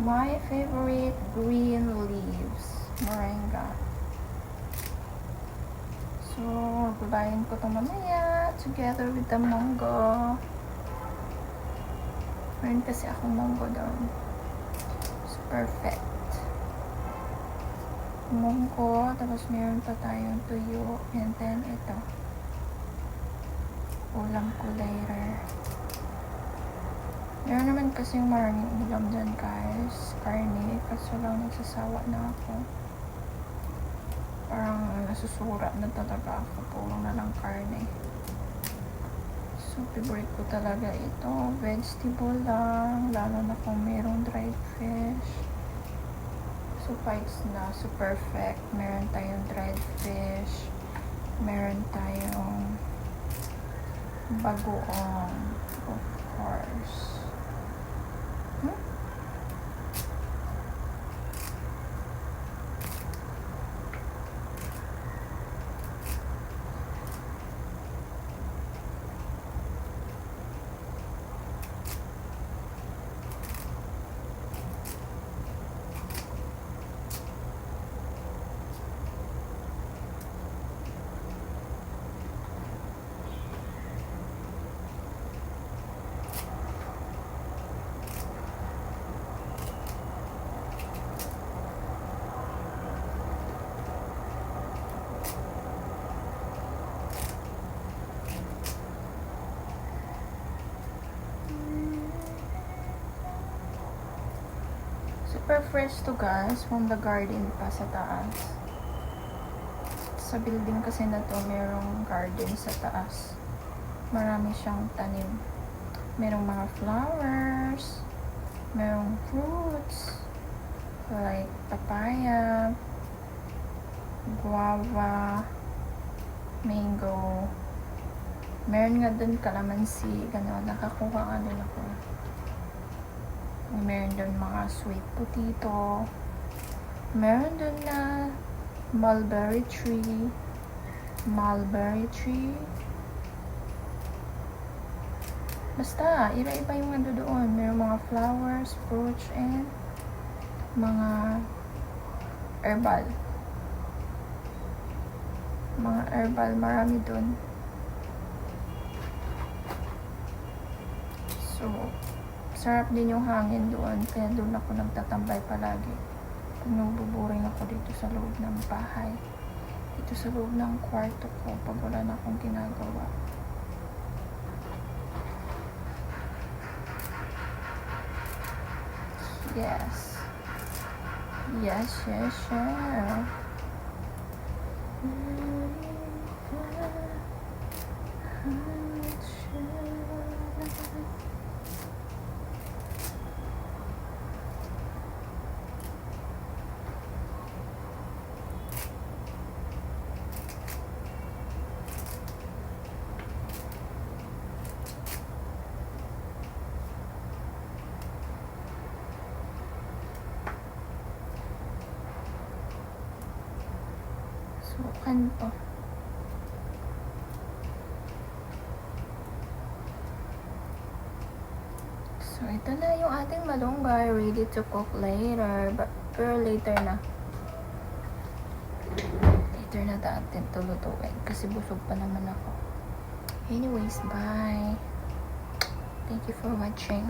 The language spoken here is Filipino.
My favorite green leaves. Moringa. So, gulayin ko ito mamaya together with the mango. Meron kasi akong mango doon. It's perfect. Mango, tapos meron pa tayong tuyo, and then ito. Ulam ko later. Meron naman kasi maraming ulam dyan guys. Karne, kaso lang nagsasawa na ako. Parang nasusura na talaga ako. Puro na lang karne. So, favorite ko talaga ito. Vegetable lang. Lalo na kung mayroong dried fish. So, fights na. So, perfect. Meron tayong dried fish. Meron tayong bagoong. Of course. Super fresh to guys, from the garden pa sa taas. Sa building kasi na to, merong garden sa taas. Marami siyang tanim. Merong mga flowers, merong fruits, like papaya, guava, mango. Meron nga dun calamansi, gano'n. Nakakuha nga din ako. Meron doon mga sweet potato. Meron doon na mulberry tree. Basta, iba-iba yung ano doon. Meron mga flowers, fruits, and mga herbal. Marami doon. So, sarap din yung hangin doon, kaya doon ako nagtatambay palagi. Pag nabuburing ako dito sa loob ng bahay, dito sa loob ng kwarto ko, pag wala na akong ginagawa. Yes. Sukan po. So, ito na yung ating malunggay. Ready to cook later. Pero later na. Later na natin ito lutuin. Kasi busog pa naman ako. Anyways, bye. Thank you for watching.